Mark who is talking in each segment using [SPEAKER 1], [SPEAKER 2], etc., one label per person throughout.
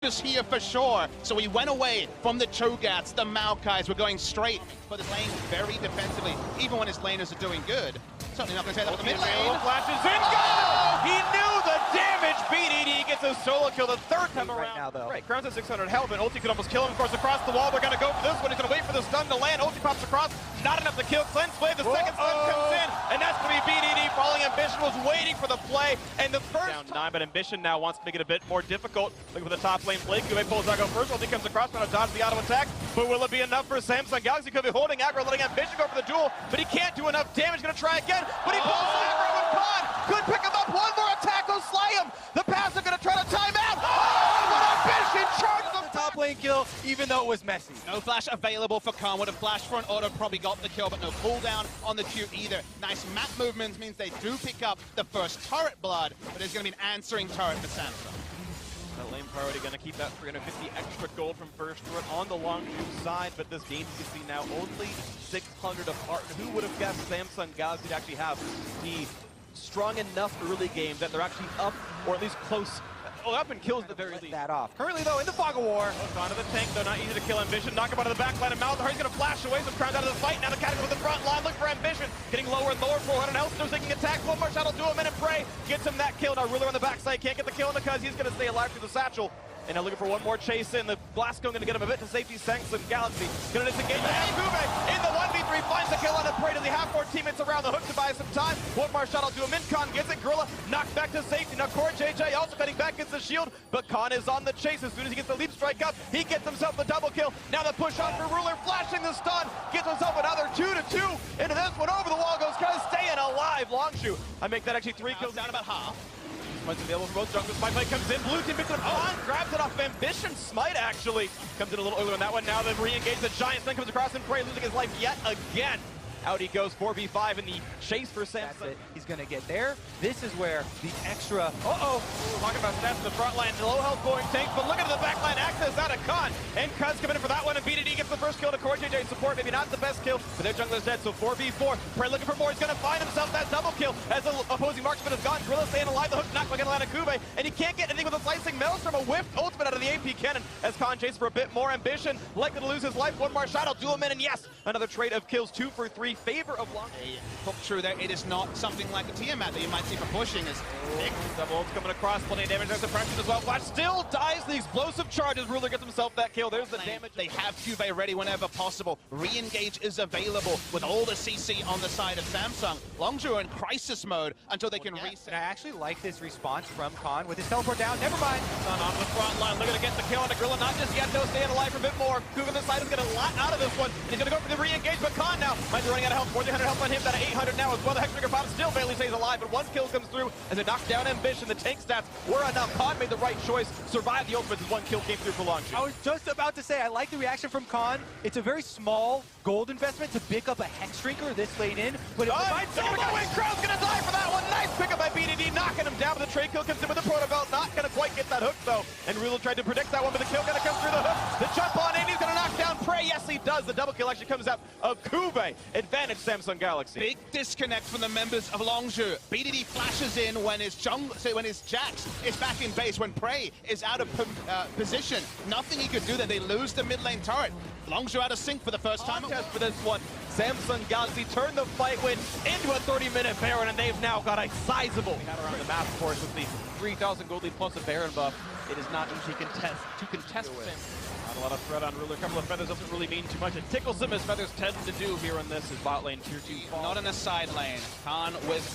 [SPEAKER 1] is here for sure. So we went away from the Chogats, the Maokais. We're going straight for this lane very defensively, even when his laners are doing good. Certainly not going to say that with the mid lane.
[SPEAKER 2] Flashes in, got him! He knew the damage. BDD gets a solo kill the third time around.
[SPEAKER 3] Right now, though.
[SPEAKER 2] Right, Crown's at 600 health, and ulti could almost kill him. Of course, across the wall, they're going to go for this one. He's going to wait for the stun to land. Ulti pops across, not enough to kill Cleanse Blade. The second stun comes in, and that's going to be BDD. Falling Ambition was waiting for the play, and the first down 9, but Ambition now wants to make it a bit more difficult. Looking for the top lane play. Kube pulls out go first. Ulti comes across, trying to dodge the auto attack, but will it be enough for Samsung Galaxy? Could be holding aggro, letting Ambition go for the duel, but he can't do enough damage. Going to try again, but he pulls aggro with Khan. Could pick him up. One more attack will slay him. The pass are going to try to time out. Oh, but Ambition charges him.
[SPEAKER 3] Top lane kill, even though it was messy.
[SPEAKER 1] No flash available for Khan. Would have flashed for an auto, probably got the kill, but no cooldown on the Q either. Nice map movements means they do pick up the first turret blood, but it's going to be an answering turret for Samsung.
[SPEAKER 2] That lane priority going to keep that 350 extra gold from first turret on the Longzhu side, but this game you can see now only 600 apart. Who would have guessed Samsung Galaxy to actually have the strong enough early game that they're actually up, or at least close, up in kills at the very least.
[SPEAKER 3] That off. Currently, though, in the fog of war.
[SPEAKER 2] Onto the tank, though, not easy to kill Ambition. Knock him out of the back line, and Malzahar, he's going to flash away. Some Crown's out of the fight. Now the Catacomb with the front line. Look for Ambition. Getting lower and lower. 400 health. Still taking attacks. One more shot will do him in and pray. Gets him that kill. Now Ruler on the backside can't get the kill because he's going to stay alive through the satchel. And now looking for one more chase in. The blast going to get him a bit to safety. Samsung Galaxy going to disengage. Kube in the 1v3 finds the kill on a prey. Does he have 4 teammates around the hook to buy some time? One more shot will do him in. Khan gets it. Gorilla knocked back to safety. Now Core JJ also cutting back against the shield, but Khan is on the chase. As soon as he gets the leap strike up, he gets himself the double kill. Now the push on for Ruler, flashing the stun, gets himself another 2-2 into this one. Over the wall goes Khan, staying alive. Longzhu, I make that actually 3 kills down about half. Smite's available for both junglers. Spike play comes in. Blue team picks it up. Khan grabs it off Ambition. Smite actually comes in a little earlier on that one. Now they re-engage the Giants. Then comes across and Prey, losing his life yet again. Out he goes, 4v5 in the chase for Samsung.
[SPEAKER 3] He's going to get there. This is where the extra...
[SPEAKER 2] Talking about stats in the front line. Low health going tank, but look at the back line access out of Khan. And Cuz coming in for that one, and BDD gets the first kill to Core JJ support. Maybe not the best kill, but their jungler's dead, so 4v4. Prey looking for more. He's going to find himself that double kill as the opposing marksman is gone. Gorilla staying alive. The hook not going to land on Kube, and he can't get anything with a slicing Maelstrom. A whiffed ultimate out of the AP cannon as Khan chases for a bit more. Ambition likely to lose his life. One more shot. I'll do him in, and yes, another trade of kills. 2 for 3. Favor of Longzhu.
[SPEAKER 1] True there, it is not something like a Tiamat that you might see for pushing. Is big.
[SPEAKER 2] Double ult's coming across, plenty of damage. There's suppression as well. Flash still dies the explosive charges. Ruler gets himself that kill. There's the damage.
[SPEAKER 1] They have Cube ready whenever possible. Re-engage is available with all the CC on the side of Samsung. Longzhu are in crisis mode until they can reset.
[SPEAKER 3] And I actually like this response from Khan with his teleport down. Never mind.
[SPEAKER 2] On the front line, looking to get the kill on the Gorilla. Not just yet, though. Staying alive for a bit more. Kube on the side is going to lot out of this one. He's going to go for the re-engage, but Khan now might be running out of health. 400 health on him. Down to 800 now as well. The Hextrigger Bomb still barely stays alive, but one kill comes through as it knocks down Ambition. The tank stats were enough. Khan made the right choice, survived the ultimate as one kill came through for Longzhu.
[SPEAKER 3] I was just about to say, I like the reaction from Khan. It's a very small gold investment to pick up a Hextrigger this late in, but it provides so much.
[SPEAKER 2] Crowd's gonna die for that one. Nice pickup by BDD, knocking him down, but the trade kill comes in with the Proto Belt. Not gonna quite get that hook though. And Ruler tried to predict that one, but the kill gonna come through the hook. The jump on in, he's gonna knock down Prey. Yes, he does. The double kill actually comes out of Kube. Advantage Samsung Galaxy.
[SPEAKER 1] Big disconnect from the members of Longzhu. BDD flashes in when his Jax is back in base, when Prey is out of position. Nothing he could do there. They lose the mid lane turret. Longzhu out of sync for the first time.
[SPEAKER 2] Contest for this one. Samsung Galaxy turned the fight win into a 30-minute Baron, and they've now got a sizable. We had around the map, of course, with the 3,000 gold lead plus a Baron buff. It is not easy to contest Samsung. Not a lot of threat on Ruler. A couple of feathers doesn't really mean too much. It tickles him as feathers tend to do here in this. His bot lane tier 2 fall.
[SPEAKER 1] Not in the side lane. Khan with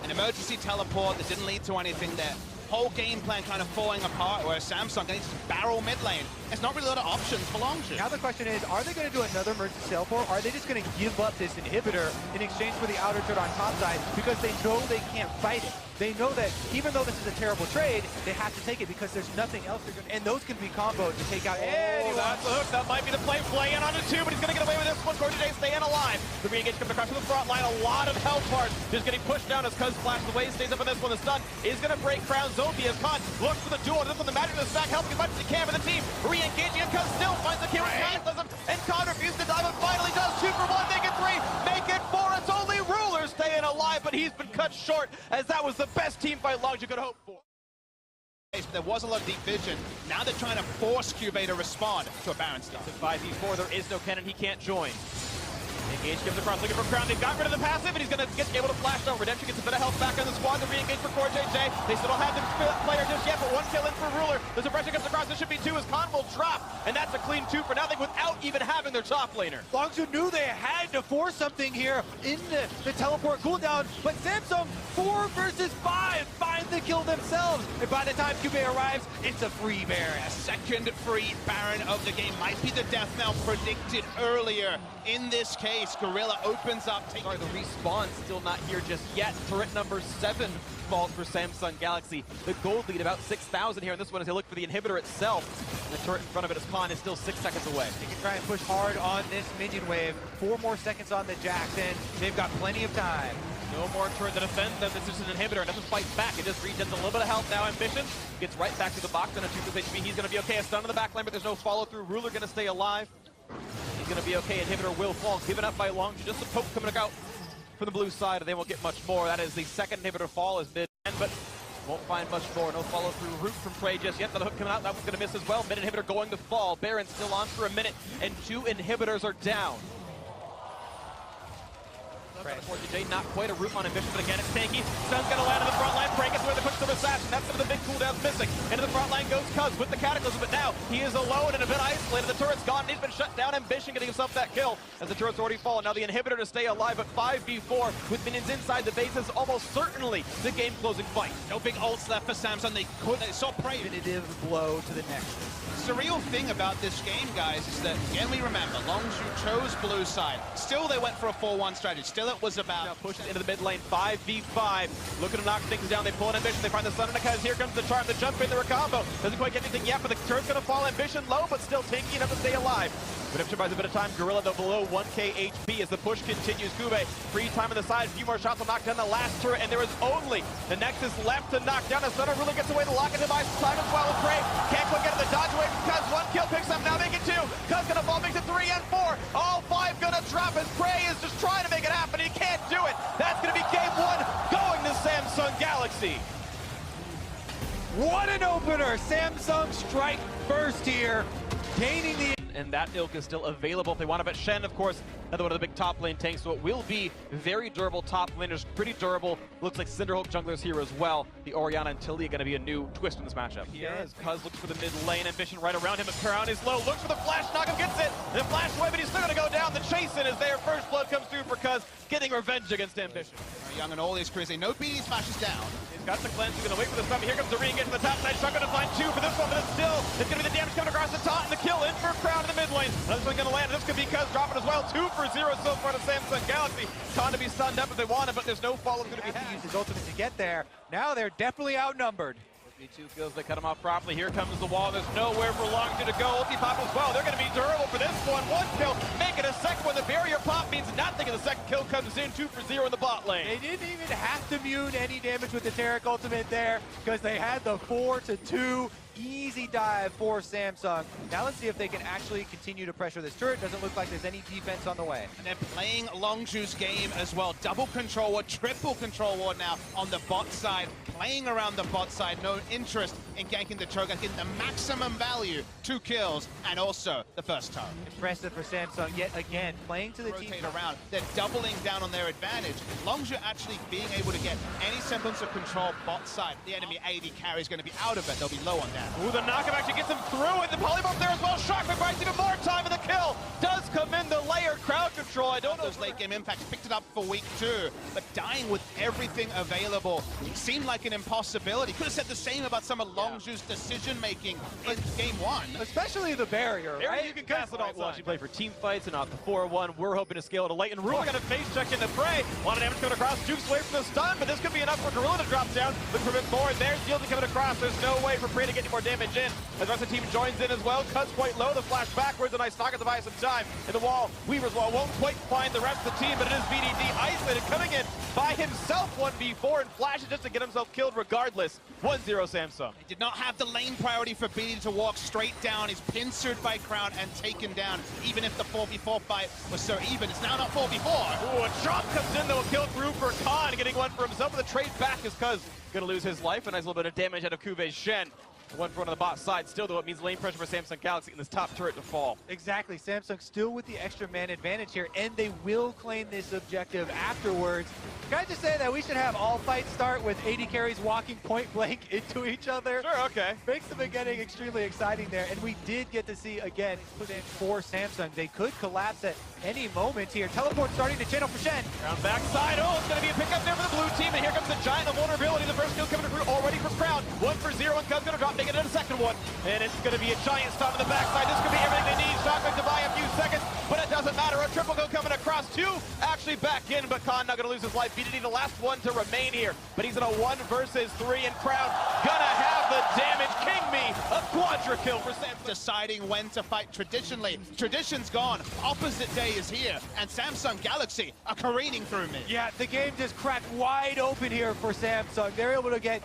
[SPEAKER 1] an emergency teleport that didn't lead to anything there. Whole game plan kind of falling apart, where Samsung needs to barrel mid lane. There's not really a lot of options for Longzhu.
[SPEAKER 3] Now the question is, are they going to do another emergency teleport, or are they just going to give up this inhibitor in exchange for the outer turret on top side because they know they can't fight it? They know that even though this is a terrible trade, they have to take it because there's nothing else they're going to... And those can be comboed to take out anyone.
[SPEAKER 2] That's the hook. That might be the play. Play in on it too, but he's going to get away with this one. Core JJ staying alive. The re-engage comes across to the front line. A lot of health bars just getting pushed down as Cuz flashes away. Stays up on this one. The stun is going to break Crown Zombie as Khan looks for the duel. This one, the magic of the stack, helping as much as he can for the team. Re-engaging, and Cuz still finds the kill. And Khan refuses to die, but finally does. 2 for 1, make it 3, make it 4. It's only Ruler staying alive, but he's been cut short as that was the best team fight Longzhu could hope for.
[SPEAKER 1] There was a lot of deep vision. Now they're trying to force Cube to respond to a Baron start.
[SPEAKER 2] 5v4, there is no cannon, he can't join. Engage comes across looking for Crown. They've got rid of the passive, and he's going to get able to flash down. Redemption gets a bit of health back on the squad. The re-engage for Core JJ. They still don't have the player just yet, but one kill in for Ruler. The suppression comes across. This should be 2 as Khan will drop, and that's a clean 2 for nothing without even having their top laner.
[SPEAKER 3] Longzhu knew they had to force something here in the teleport cooldown, but Samsung 4 versus 5 find the kill themselves. And by the time Cube arrives, it's a free Baron.
[SPEAKER 1] A second free Baron of the game might be the death knell predicted earlier. In this case, Gorilla opens up.
[SPEAKER 2] Sorry, the respawn still not here just yet. Turret number 7 falls for Samsung Galaxy. The gold lead about 6,000 here, and this one as they look for the inhibitor itself. The turret in front of it as Khan is still 6 seconds away.
[SPEAKER 3] They can try and push hard on this minion wave. 4 more seconds on the Jax, and they've got plenty of time.
[SPEAKER 2] No more turret to defend them. This is an inhibitor. It doesn't fight back. It just regens a little bit of health now. Ambition gets right back to the box on a 2 HP. He's going to be okay. A stun in the back line, but there's no follow-through. Ruler going to stay alive. He's going to be okay. Inhibitor will fall. Given up by Longzhu. Just a poke coming out from the blue side, and they won't get much more. That is the second inhibitor fall as mid, but won't find much more. No follow-through route from Prey just yet. Another hook coming out. That one's going to miss as well. Mid inhibitor going to fall. Baron still on for a minute, and 2 inhibitors are down. Right. Not quite a root on Ambition, but again, it's tanky. Stun's going to land in the front line. Prey gets away with the quick silver sash, and that's some of the big cooldowns missing. Into the front line goes Cuz with the Cataclysm, but now he is alone and a bit isolated. The turret's gone, and he's been shut down. Ambition getting himself that kill as the turret's already fallen. Now the inhibitor to stay alive at 5v4 with minions inside the base is almost certainly the game-closing fight.
[SPEAKER 1] No big ults left for Samsung. They saw Prey.
[SPEAKER 3] Definitive blow to the neck.
[SPEAKER 1] The surreal thing about this game, guys, is that, again, we remember, Longzhu chose blue side. Still, they went for a 4-1 strategy. Still, it was about...
[SPEAKER 2] Now pushes into the mid lane, 5v5. Looking to knock things down. They pull an Ambition. They find the Sun and Cuz. Here comes the charm. The jump in, the combo. Doesn't quite get anything yet, but the turn's going to fall. Ambition low, but still tanky enough to stay alive. Redemption buys a bit of time. Gorilla, though, below 1k HP as the push continues. Kube, free time on the side. A few more shots will knock down the last turret, and there is only the Nexus left to knock down. As Stunner really gets away. The lock-in device time as well as Prey. Can't quite get it. The dodge away from Cuz. 1 kill picks up. Now make it 2. Cuz gonna fall, makes it 3 and 4. All 5 gonna drop as Prey is just trying to make it happen. He can't do it. That's gonna be game 1 going to Samsung Galaxy.
[SPEAKER 3] What an opener! Samsung strike first here, gaining the...
[SPEAKER 2] And that ilk is still available if they want to. But Shen, of course, another one of the big top lane tanks, so it will be very durable top laners, pretty durable. Looks like Cinderhulk junglers here as well. The Orianna and Tilly are going to be a new twist in this matchup. Here as Cuz looks for the mid lane. Ambition right around him. Crown is low. Looks for the flash. Knockup gets it. The flash away, but he's still going to go down. The chase in is there. First blood comes through for Cuz, getting revenge against Ambition.
[SPEAKER 1] Young and all is crazy. No BD smashes down.
[SPEAKER 2] He's got the cleanse. He's going to wait for the stun. Here comes the re-engage to the top side. Shotgun to find 2 for this one, but it's still, it's going to be the damage coming across the top and the kill in for Crown in the mid lane. Another one going to land. This could be Cuz dropping as well. 2 for 0 so far to Samsung Galaxy. Khan to be stunned up if they want it, but there's no follow going to be had.
[SPEAKER 3] Use his ultimate to get there. Now they're definitely outnumbered.
[SPEAKER 2] 2 kills, they cut him off properly. Here comes the wall. There's nowhere for Longzhu to go. Ulti pop as well. They're going to be durable for this one. 1 kill, make it a second one. The barrier pop means nothing, and the second kill comes in. 2 for 0 in the bot lane.
[SPEAKER 3] They didn't even have to mute any damage with the Taric ultimate there because they had the 4-2 easy dive for Samsung. Now let's see if they can actually continue to pressure this turret. Doesn't look like there's any defense on the way.
[SPEAKER 1] And they're playing Longzhu's game as well. Double control ward, triple control ward now on the bot side. Playing around the bot side, no interest in ganking the Cho'Gath, getting the maximum value. 2 kills and also the first turret.
[SPEAKER 3] Impressive for Samsung yet again, playing to the team.
[SPEAKER 1] Rotate around, they're doubling down on their advantage. Longzhu actually being able to get any semblance of control bot side. The enemy AD carry is going to be out of it. They'll be low on that.
[SPEAKER 2] Ooh, the knockup actually gets him through it. The polybomb there as well. Shockman buys even more time, and the kill does come in. The layered crowd control. I don't know.
[SPEAKER 1] Those late game impacts picked it up for week 2, but dying with everything available. It seemed like an impossibility. Could have said the same about some of Longzhu's decision making in game 1.
[SPEAKER 3] Especially the barrier, right?
[SPEAKER 2] You can cast it all. We'll actually play for team fights and not the 4-1. We're hoping to scale to late. And Ruler got a face check into Prey. A lot of damage coming across. Jukes away from the stun, but this could be enough for Gorilla to drop down. Looking for a bit more. There's Yielding coming across. There's no way for Prey to get any more damage in. As the rest of the team joins in as well. Cuts quite low. The flash backwards. A nice knock at the buy some time. In the wall, we Weaver's Wall won't quite find the rest of the team, but it is BDD isolated, coming in by himself 1v4 and flashes just to get himself killed regardless. 1-0 Samsung.
[SPEAKER 1] He did not have the lane priority for BDD to walk straight down. He's pincered by Crown and taken down, even if the 4v4 fight was so even. It's now not 4v4.
[SPEAKER 2] Ooh, a drop comes in though, a kill through for Khan, getting one for himself, but the trade back is Cuz gonna lose his life. A nice little bit of damage out of Kuve's Shen. One front on the bot side still, though it means lane pressure for Samsung Galaxy in this top turret to fall.
[SPEAKER 3] Exactly, Samsung still with the extra man advantage here, and they will claim this objective afterwards. Can I just say that we should have all fights start with AD carries walking point blank into each other?
[SPEAKER 2] Sure, okay.
[SPEAKER 3] Makes the beginning extremely exciting there, and we did get to see, again, put in for Samsung. They could collapse at any moment here. Teleport starting to channel for Shen.
[SPEAKER 2] Crown backside, oh, it's going to be a pickup there for the blue team, and here comes the Giant, the vulnerability. The first kill coming through already for Crown. 1-for-0, and Cuz going to drop, making it a second one. And it's going to be a Giant stop on the backside. This could be everything they need. Shotgun to buy a few seconds, but it doesn't matter. A triple kill coming across, two actually back in, but Khan not going to lose his life. BDD the last one to remain here, but he's in a 1 versus 3, and Crown gonna have the damage. King me, a quadra kill for Samsung.
[SPEAKER 1] Deciding when to fight traditionally. Tradition's gone, opposite day is here, and Samsung Galaxy are careening through mid.
[SPEAKER 3] Yeah, the game just cracked wide open here for Samsung. They're able to get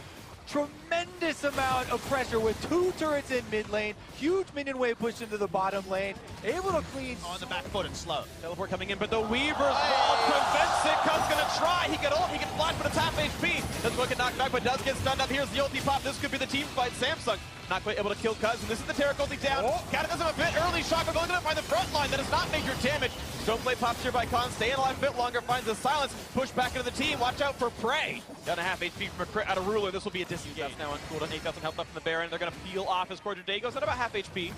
[SPEAKER 3] tremendous amount of pressure with 2 turrets in mid lane, huge minion wave pushed into the bottom lane, able to clean
[SPEAKER 1] On the back foot and slow.
[SPEAKER 2] Teleport coming in, but the Weaver's Wall prevents it. Cuz gonna try. He can ult, he can flash, but it's half HP. Doesn't look at knockback, but does get stunned up. Here's the ulti pop. This could be the team fight. Samsung not quite able to kill Cuz, and this is the Terra ulti down. Kata does him a bit early. Shotgun going to find the front line. That is not major damage. Stoneblade pops here by Khan, staying alive a bit longer, finds the silence, push back into the team. Watch out for Prey. Down to half HP from a crit out of Ruler. This will be a disengage. Now on cooldown, 8,000 health left from the Baron. They're going to peel off his Cordial Day. Goes at about half HP.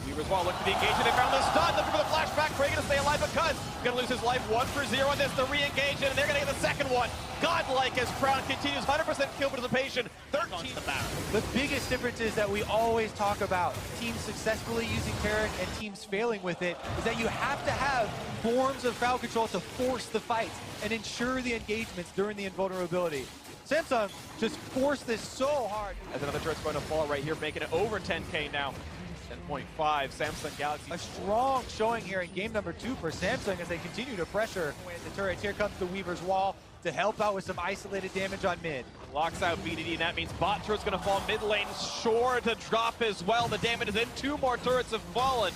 [SPEAKER 2] Weaver's Wall look for the engagement. They found the stun. Looking for the flashback. Prey going to stay alive, but Cuz going to lose his life. 1-for-0 on this. The re-engage, and they're going to get the second one. Godlike as Crown continues 100% kill participation. 13 the battle.
[SPEAKER 3] The biggest difference is that we always talk about teams successfully using Terran and teams failing with it, is that you have to have forms of crowd control to force the fights and ensure the engagements during the invulnerability. Samsung just forced this so hard.
[SPEAKER 2] As another turret's going to fall right here, making it over 10k now. 10.5, Samsung Galaxy.
[SPEAKER 3] A strong showing here in game number 2 for Samsung as they continue to pressure the turrets. Here comes the Weaver's Wall to help out with some isolated damage on mid.
[SPEAKER 2] Locks out BDD, and that means bot turret's going to fall mid lane, sure to drop as well. The damage is in. 2 more turrets have fallen.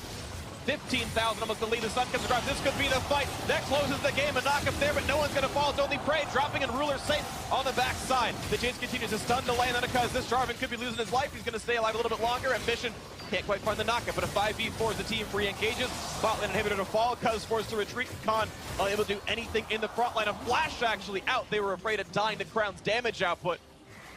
[SPEAKER 2] 15,000 almost to lead. The sun comes to drop. This could be the fight that closes the game. A knock up there, but no one's going to fall. It's only Prey dropping, and Ruler safe on the backside. The chase continues to stun delay, and then because this Jarvan could be losing his life, he's going to stay alive a little bit longer. Ambition can't quite find the knockup, but a 5v4 as the team re-engages. Bot lane inhibitor to fall. Cuz forced to retreat. Khan unable to do anything in the front line. A flash actually out. They were afraid of dying to Crown's damage output.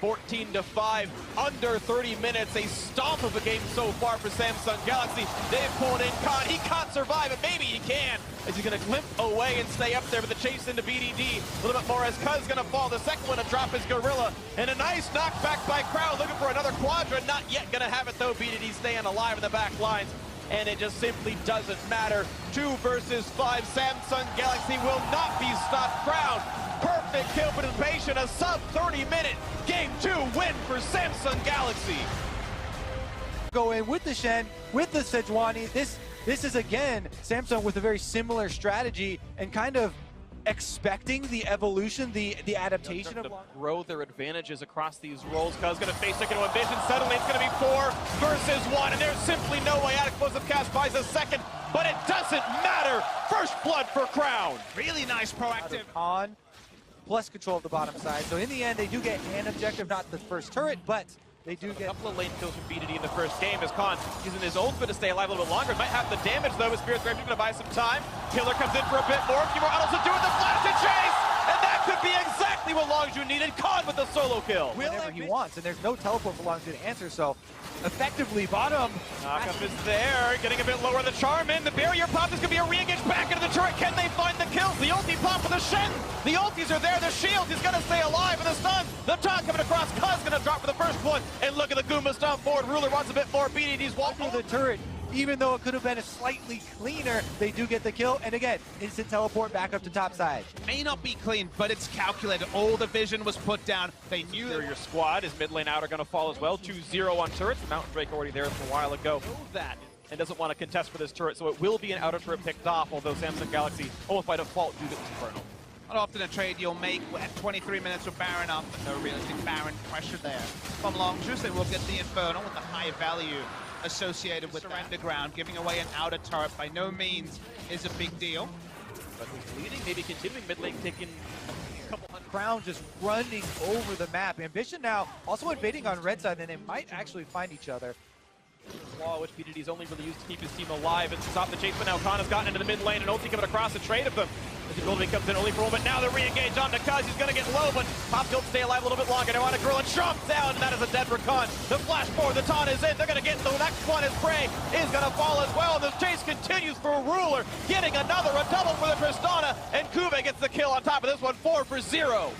[SPEAKER 2] 14-5, under 30 minutes, a stomp of a game so far for Samsung Galaxy. They've pulled in Khan. He can't survive, and maybe he can, as he's going to limp away and stay up there with the chase into BDD. A little bit more as Cuz going to fall. The second one to drop is Gorilla, and a nice knockback by Crown, looking for another quadra. Not yet going to have it, though. BDD staying alive in the back lines, and it just simply doesn't matter. 2 versus 5, Samsung Galaxy will not be stopped. Crown, perfect kill participation, a sub 30-minute game 2 win for Samsung Galaxy.
[SPEAKER 3] Go in with the Shen, with the Sejuani. This is again Samsung with a very similar strategy and kind of expecting the evolution, the adaptation of
[SPEAKER 2] grow their advantages across these roles. Cuz gonna face second one vision. Suddenly it's gonna be 4 versus 1, and there's simply no way out. Explosive cast buys a second, but it doesn't matter. First blood for Crown.
[SPEAKER 1] Really nice proactive.
[SPEAKER 3] On plus control of the bottom side. So in the end, they do get an objective, not the first turret, but they do get
[SPEAKER 2] a couple of lane kills from BDD in the first game as Khan using his ultimate to stay alive a little bit longer. Might have the damage though, with Spirit Grave gonna buy some time. Killer comes in for a bit more. A few more autos to do it. The flash and chase! And that could be exactly what Longzhu needed. Khan with the solo kill.
[SPEAKER 3] Whenever he wants, and there's no teleport for Longzhu to answer, so effectively bottom.
[SPEAKER 2] Knockup is there, getting a bit lower. The charm in, the barrier pop. This could be a re-engage back into the turret. Can they find the kills? The ulti pop for the Shen. The ultis are there, the shield. He's gonna stay alive, and the stun. The taunt coming across. Cuz gonna drop for the first one. And look at the Goomba stomp forward. Ruler wants a bit more. BDD's walk
[SPEAKER 3] through the turret. Even though it could have been a slightly cleaner, they do get the kill. And again, instant teleport back up to top side.
[SPEAKER 1] May not be clean, but it's calculated. All the vision was put down. They knew
[SPEAKER 2] your squad. His mid lane out are going to fall as well. 2-0 on turrets. The Mountain Drake already there from a while ago. That and doesn't want to contest for this turret, so it will be an outer turret picked off, although Samsung Galaxy almost by default do get this Inferno.
[SPEAKER 1] Not often a trade you'll make at 23 minutes with Baron up, but no realistic Baron pressure there. From Longzhu, they will get the Inferno with the high value associated with the underground. Giving away an outer turret by no means is a big deal.
[SPEAKER 2] But who's leading, maybe continuing mid lane, taking a couple hundred.
[SPEAKER 3] Crown just running over the map. Ambition now also invading on red side, and they might actually find each other.
[SPEAKER 2] Claw, which BDD's only really used to keep his team alive and stop the chase, but now Khan has gotten into the mid lane and ulti coming across the trade of them. As the building comes in only for a moment, now they're re-engaged on Nakaz. He's going to get low, but Pop Tilt stay alive a little bit longer. They want to grill and chomp down, and that is a dead for Khan. The flash forward, the taunt is in. They're going to get the next one as Prey is going to fall as well. The chase continues for Ruler, getting a double for the Tristana, and Kube gets the kill on top of this one, 4 for 0.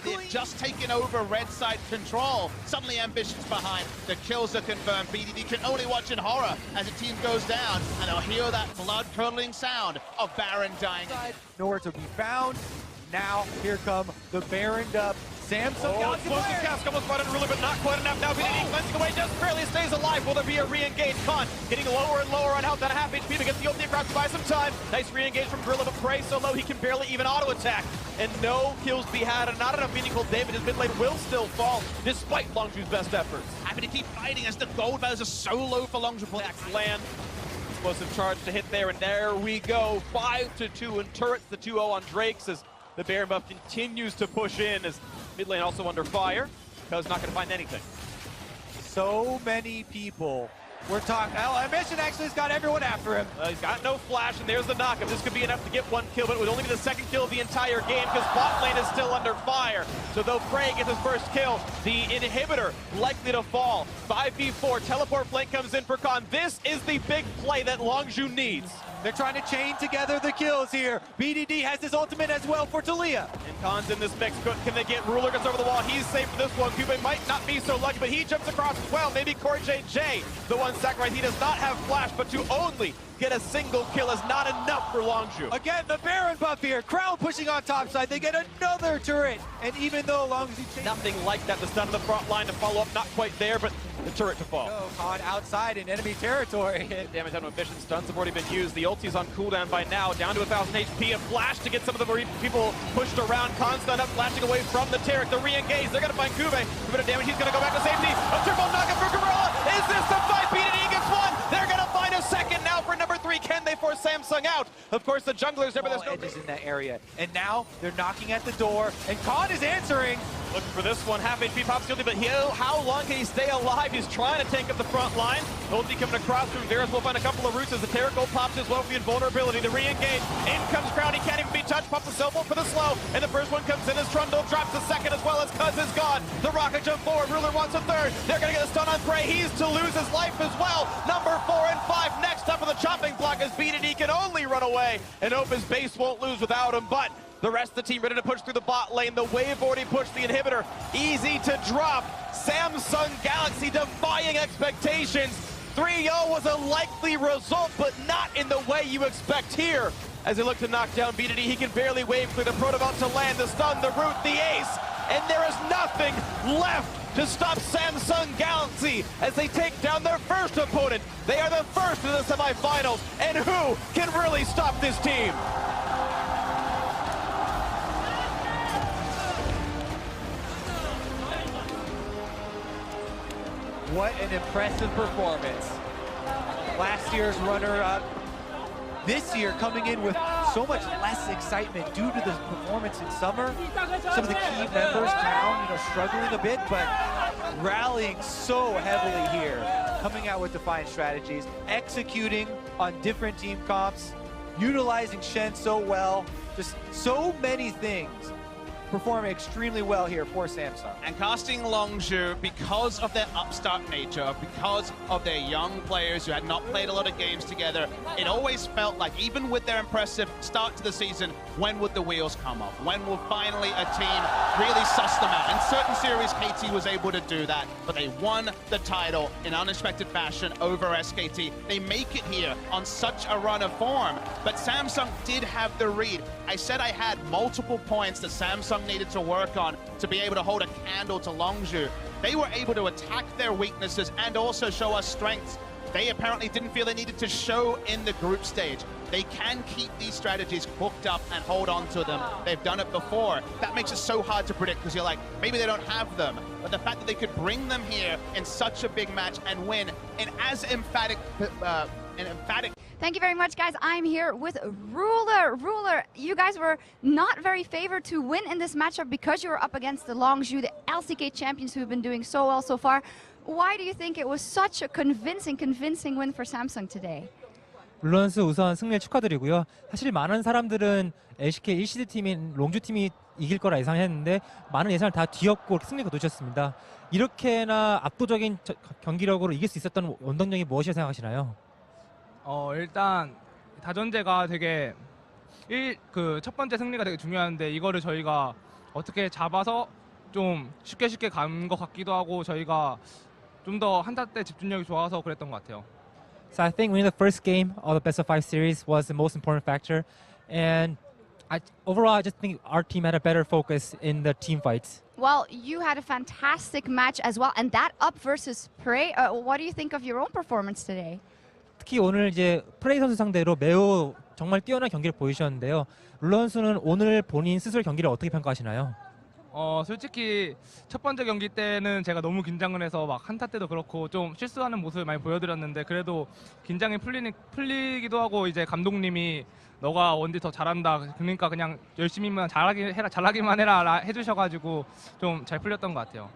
[SPEAKER 1] They've just taken over red side control. Suddenly Ambition's behind. The kills are confirmed. BDD can only watch in horror as the team goes down, and they'll hear that blood-curdling sound of Baron dying.
[SPEAKER 3] Nowhere to be found. Now, here come the Baroned up Samsung Galaxy
[SPEAKER 2] Explosive
[SPEAKER 3] players.
[SPEAKER 2] cast almost brought in Ruler, but not quite enough. Now BDD cleansing away, just barely stays alive. Will there be a re-engage? Khan getting lower and lower on health at a half HP, but gets the ulti across to buy some time. Nice re-engage from Gorilla, but Prey so low he can barely even auto-attack. And no kills be had, and not enough meaningful damage. His mid lane will still fall, despite Longzhu's best efforts.
[SPEAKER 1] Happy to keep fighting as the gold values are so low for Longzhu.
[SPEAKER 2] Next land. Explosive charge to hit there, and there we go. 5-2 in turrets, the 2-0 on Drakes as the Baron buff continues to push in as mid lane also under fire. Cuz not going to find anything.
[SPEAKER 3] So many people. We're talking. Ambition actually has got everyone after him.
[SPEAKER 2] He's got no flash, and there's the knockup. This could be enough to get one kill, but it would only be the second kill of the entire game because bot lane is still under fire. So though Prey gets his first kill, the inhibitor likely to fall. 5v4, teleport flank comes in for Khan. This is the big play that Longzhu needs.
[SPEAKER 3] They're trying to chain together the kills here. BDD has his ultimate as well for Talia.
[SPEAKER 2] And Khan's in this mix. Can they get Ruler? Gets over the wall. He's safe for this one. Kube might not be so lucky, but he jumps across as well. Maybe Corey JJ, the one sacrifice. He does not have flash, but to only get a single kill is not enough for Longzhu.
[SPEAKER 3] Again, the Baron buff here. Crown pushing on top side. They get another turret. And even though Longzhu chases...
[SPEAKER 2] Nothing like that. The stun of the front line to follow up. Not quite there, but the turret to fall.
[SPEAKER 3] Khan outside in enemy territory.
[SPEAKER 2] Damage on Ambition. Stuns have already been used. The ulti's on cooldown by now. Down to 1,000 HP. A flash to get some of the people pushed around. Khan stun up, flashing away from the turret. The re-engage. They're going to find Kube. A bit of damage. He's going to go back to safety. A triple knockup for Gorilla. Is this the fight? BDD gets one. They're going to find a second now for number 3. Can they force Samsung out? Of course, the junglers there, but there's no
[SPEAKER 3] edges in that area. And now they're knocking at the door, and Khan is answering.
[SPEAKER 2] Looking for this one, half HP pops guilty, but how long can he stay alive? He's trying to tank up the front line. Ulti coming across from Varus will find a couple of routes as the Terracold pops as well for the invulnerability. The re-engage, in comes Crown, he can't even be touched, pops the cell phone for the slow, and the first one comes in as Trundle drops the second as well as Cuz is gone. The rocket jump forward, Ruler wants a third. They're gonna get a stun on Prey, he's to lose his life as well. Number 4 and 5 next up for the chopping block as BDD can only run away, and Opa's base won't lose without him, but the rest of the team ready to push through the bot lane. The wave already pushed the inhibitor. Easy to drop. Samsung Galaxy defying expectations. 3-0 was a likely result, but not in the way you expect here. As they look to knock down BDD, he can barely wave through the Protobelt to land, the stun, the root, the ace, and there is nothing left to stop Samsung Galaxy as they take down their first opponent. They are the first in the semifinals, and who can really stop this team?
[SPEAKER 3] What an impressive performance. Last year's runner-up. This year coming in with so much less excitement due to the performance in summer. Some of the key members, Crown, struggling a bit, but rallying so heavily here. Coming out with defiant strategies, executing on different team comps, utilizing Shen so well. Just so many things. Performing extremely well here for Samsung.
[SPEAKER 1] And casting Longzhu, because of their upstart nature, because of their young players who had not played a lot of games together, it always felt like, even with their impressive start to the season, when would the wheels come off? When will finally a team really suss them out? In certain series, KT was able to do that, but they won the title in unexpected fashion over SKT. They make it here on such a run of form, but Samsung did have the read. I said I had multiple points that Samsung needed to work on to be able to hold a candle to Longzhu. They were able to attack their weaknesses and also show us strengths they apparently didn't feel they needed to show in the group stage. They can keep these strategies cooked up and hold on to them. They've done it before. That makes it so hard to predict because you're like, maybe they don't have them. But the fact that they could bring them here in such a big match and win in as emphatic
[SPEAKER 4] Thank you very much, guys. I'm here with Ruler. Ruler, you guys were not very favored to win in this matchup because you were up against the Longzhu, the LCK champions who have been doing so well so far. Why do you think it was such a convincing win for Samsung today?
[SPEAKER 5] 룰런스 우선 승리를 축하드리고요. 사실 많은 사람들은 LCK 1시드 팀인 롱주 팀이 이길 거라 예상했는데 많은 예상을 다 뒤엎고 승리 거두셨습니다. 이렇게나 압도적인 경기력으로 이길 수 있었던 원동력이 무엇이라고 생각하시나요?
[SPEAKER 6] 일단 다전제가 되게 첫 번째 승리가 되게 중요한데 이거를 저희가 어떻게 잡아서 좀 쉽게 간 것 같기도 하고 저희가 좀 더 한타 때 집중력이 좋아서 그랬던 것 같아요.
[SPEAKER 5] So I think winning the first game of the best of 5 series was the most important factor, and overall I just think our team had a better focus in the team fights.
[SPEAKER 4] Well, you had a fantastic match as well, and that up versus Prey. What do you think of your own performance today?
[SPEAKER 5] 특히 오늘 이제 프레이 선수 상대로 매우 정말 뛰어난 경기를 보여주셨는데요. 룰런 선수는 오늘 본인 스스로 경기를 어떻게 평가하시나요?
[SPEAKER 6] 솔직히 첫 번째 경기 때는 제가 너무 긴장을 해서 막 한타 때도 그렇고 좀 실수하는 모습을 많이 보여드렸는데 그래도 긴장이 풀리기도 하고 이제 감독님이 너가 원딜 더 잘한다. 그러니까 그냥 열심히만 잘하기만 해라 해주셔가지고 좀 잘 풀렸던 것 같아요.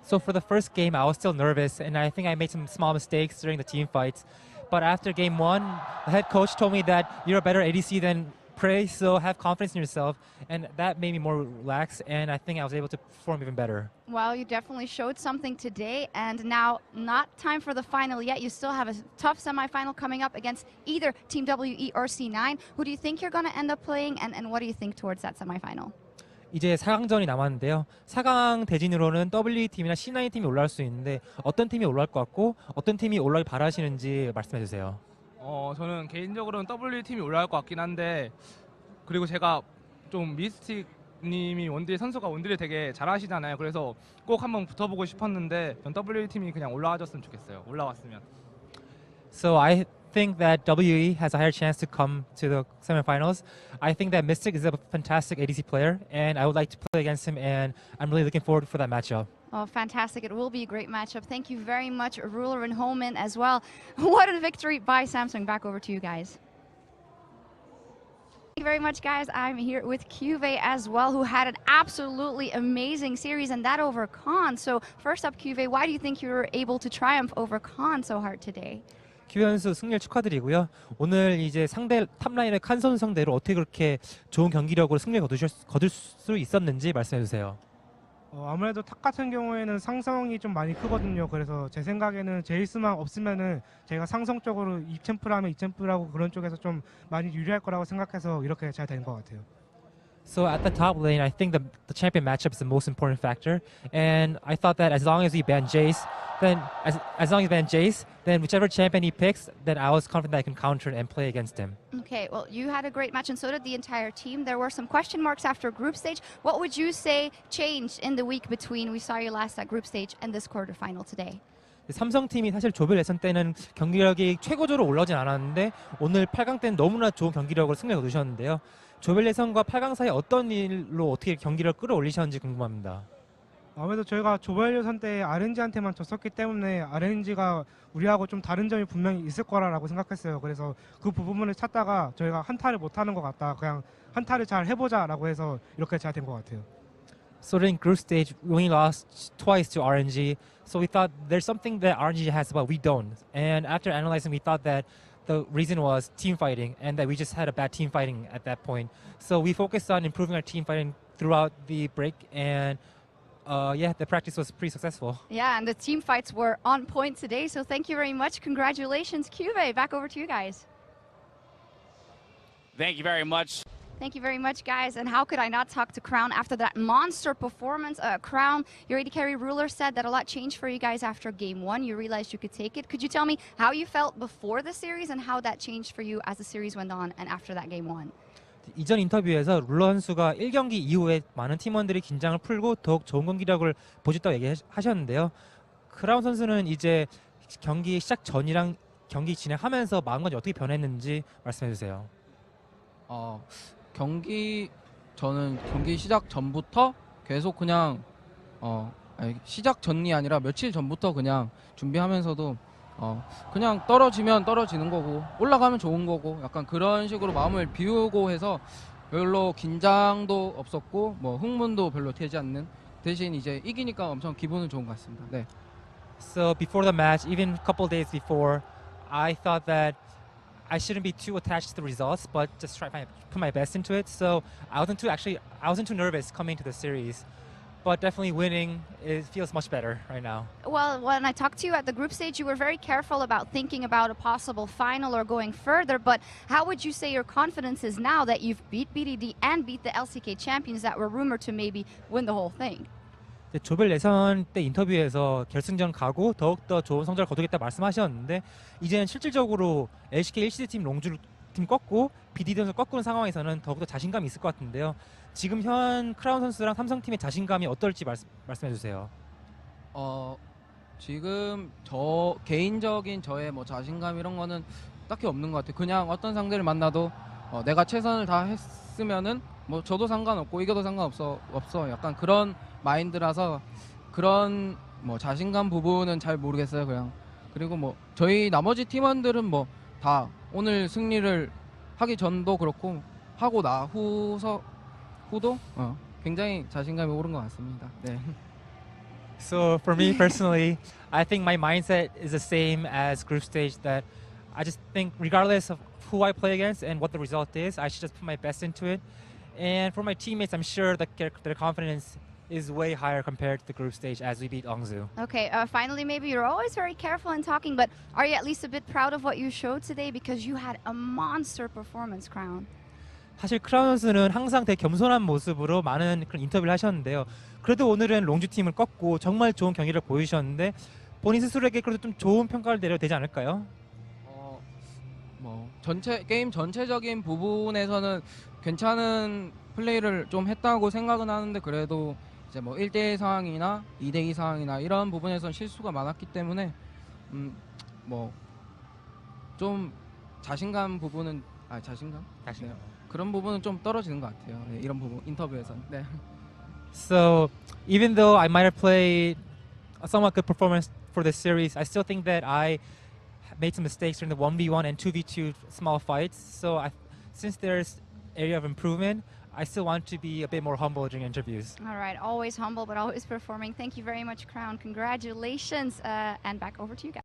[SPEAKER 5] So for the first game, I was still nervous, and I think I made some small mistakes during the team fights. But after game 1, the head coach told me that you're a better ADC than Prey, so have confidence in yourself, and that made me more relaxed, and I think I was able to perform even better.
[SPEAKER 4] Well, you definitely showed something today, and now not time for the final yet. You still have a tough semifinal coming up against either Team WE or C9. Who do you think you're going to end up playing, and what do you think towards that semifinal?
[SPEAKER 5] 이제 4강전이 남았는데요. 4강 대진으로는 WT팀이나 C9팀이 올라올 수 있는데 어떤 팀이 올라올 것 같고 어떤 팀이 올라오길 바라시는지 말씀해 주세요.
[SPEAKER 6] 저는 개인적으로는 W팀이 올라갈 것 같긴 한데 그리고 제가 좀 미스틱님이 선수가 원딜을 되게 잘하시잖아요. 그래서 꼭 한번 붙어보고 싶었는데 전 W팀이 그냥 올라와줬으면 좋겠어요. 올라왔으면.
[SPEAKER 5] So I think that WE has a higher chance to come to the semifinals. I think that Mystic is a fantastic ADC player, and I would like to play against him, and I'm really looking forward for that matchup.
[SPEAKER 4] Oh, fantastic. It will be a great matchup. Thank you very much, Ruler and Holman as well. What a victory by Samsung. Back over to you guys. Thank you very much, guys. I'm here with Cuvée as well, who had an absolutely amazing series, and that over Khan. So first up, Cuvée, why do you think you were able to triumph over Khan so hard today?
[SPEAKER 5] 큐 선수 승리를 축하드리고요. 오늘 이제 상대 탑라인의 칸 선수 상대로 어떻게 그렇게 좋은 경기력으로 승리를 거둘 수 있었는지 말씀해 주세요.
[SPEAKER 7] 아무래도 탑 같은 경우에는 상성이 좀 많이 크거든요. 그래서 제 생각에는 제이스만 없으면은 제가 상성 쪽으로 2챔프라면 2챔프라고 그런 쪽에서 좀 많이 유리할 거라고 생각해서 이렇게 잘 된 것 같아요.
[SPEAKER 5] So at the top lane, I think the champion matchup is the most important factor, and I thought that as long as we ban Jace, then as long as we ban Jace, then whichever champion he picks, then I was confident that I can counter and play against him.
[SPEAKER 4] Okay, well, you had a great match, and so did the entire team. There were some question marks after group stage. What would you say changed in the week between we saw you last at group stage and this quarterfinal today?
[SPEAKER 5] 삼성팀이 사실 조별 예선 때는 경기력이 최고조로 올라오진 않았는데 오늘 8강 때는 너무나 좋은 경기력으로 승리를 거두셨는데요. 조별 예선과 8강 사이 어떤 일로 어떻게 경기력을 끌어올리셨는지 궁금합니다.
[SPEAKER 7] 아무래도 저희가 조별 예선 때 RNG한테만 졌었기 때문에 RNG가 우리하고 좀 다른 점이 분명히 있을 거라고 생각했어요. 그래서 그 부분을 찾다가 저희가 한타를 못하는 것 같다. 그냥 한타를 잘 해보자라고 해서 이렇게 잘 된 것 같아요.
[SPEAKER 5] So during group stage, we only lost twice to RNG. So we thought there's something that RNG has but we don't. And after analyzing, we thought that the reason was team fighting and that we just had a bad team fighting at that point. So we focused on improving our team fighting throughout the break, and yeah, the practice was pretty successful.
[SPEAKER 4] Yeah, and the team fights were on point today, so thank you very much. Congratulations, Cuvée. Back over to you guys.
[SPEAKER 8] Thank you very much.
[SPEAKER 4] Thank you very much, guys. And how could I not talk to Crown after that monster performance? Crown, your AD carry Ruler said that a lot changed for you guys after game 1. You realized you could take it. Could you tell me how you felt before the series and how that changed for you as the series went on and after that game 1?
[SPEAKER 5] 이전 인터뷰에서 룰러 선수가 1경기 이후에 많은 팀원들이 긴장을 풀고 더욱 좋은 경기력을 보여줬다고 얘기하셨는데요. 크라운 선수는 이제 경기 시작 전이랑 경기 진행하면서 마음가짐이 어떻게 변했는지 말씀해 주세요.
[SPEAKER 8] 저는 경기 시작 전부터 계속 그냥 시작 전이 아니라 며칠 전부터 그냥 준비하면서도 그냥 떨어지면 떨어지는 거고 올라가면 좋은 거고 약간 그런 식으로 마음을 비우고 해서 별로 긴장도 없었고 뭐 흥분도 별로 되지 않는 대신 이제 이기니까 엄청 기분은 좋은 것 같습니다. 네.
[SPEAKER 5] So before the match, even a couple days before, I thought that I shouldn't be too attached to the results, but just put my best into it. So I wasn't too nervous coming to the series, but definitely winning feels much better right now.
[SPEAKER 4] Well, when I talked to you at the group stage, you were very careful about thinking about a possible final or going further. But how would you say your confidence is now that you've beat BDD and beat the LCK champions that were rumored to maybe win the whole thing?
[SPEAKER 5] 조별 예선 때 인터뷰에서 결승전 가고 더욱더 좋은 성적을 거두겠다 말씀하셨는데 이제는 실질적으로 LCK 1시드 팀 롱주 팀 꺾고 BDD 꺾는 상황에서는 더욱더 자신감이 있을 것 같은데요. 지금 현 크라운 선수랑 삼성팀의 자신감이 어떨지 말씀해 주세요.
[SPEAKER 8] 지금 저 개인적인 저의 뭐 자신감 이런 거는 딱히 없는 것 같아요. 그냥 어떤 상대를 만나도 내가 최선을 다 했으면은 뭐 저도 상관없고 이겨도 상관없어 약간 그런 마인드라서 그런 뭐 자신감 부분은 잘 모르겠어요. 그냥 그리고 뭐 저희 나머지 팀원들은 뭐 다 오늘 승리를 하기 전도 그렇고 하고 나 후도 굉장히 자신감이 오른 것 같습니다. 네.
[SPEAKER 5] So for me personally, I think my mindset is the same as group stage. That I just think regardless of who I play against and what the result is, I should just put my best into it. And for my teammates, I'm sure that their confidence is way higher compared to the group stage as we beat Longzhu.
[SPEAKER 4] Okay, finally, maybe you're always very careful in talking, but are you at least a bit proud of what you showed today? Because you had a monster performance, Crown.
[SPEAKER 5] 사실 크라운 선수는 항상 되게 겸손한 모습으로 많은 그런 인터뷰를 하셨는데요. 그래도 오늘은 롱주 팀을 꺾고 정말 좋은 경기를 보여주셨는데 본인 스스로에게 그래도 좀 좋은 평가를 내려도 되지 않을까요?
[SPEAKER 8] 뭐 게임 전체적인 부분에서는 괜찮은 플레이를 좀 했다고 생각은 하는데 그래도 이제 뭐 1대1 상황이나 2대2 상황이나 이런 부분에선 실수가 많았기 때문에 뭐 좀 자신감 부분은 자신감? 네. 그런 부분은 좀 떨어지는 것 같아요. 네, 이런 부분 인터뷰에서는. 네.
[SPEAKER 5] So even though I might have played a somewhat good performance for this series, I still think that I made some mistakes during the 1v1 and 2v2 small fights. So since there's area of improvement, I still want to be a bit more humble during interviews.
[SPEAKER 4] All right, always humble, but always performing. Thank you very much, Crown. Congratulations, and back over to you guys.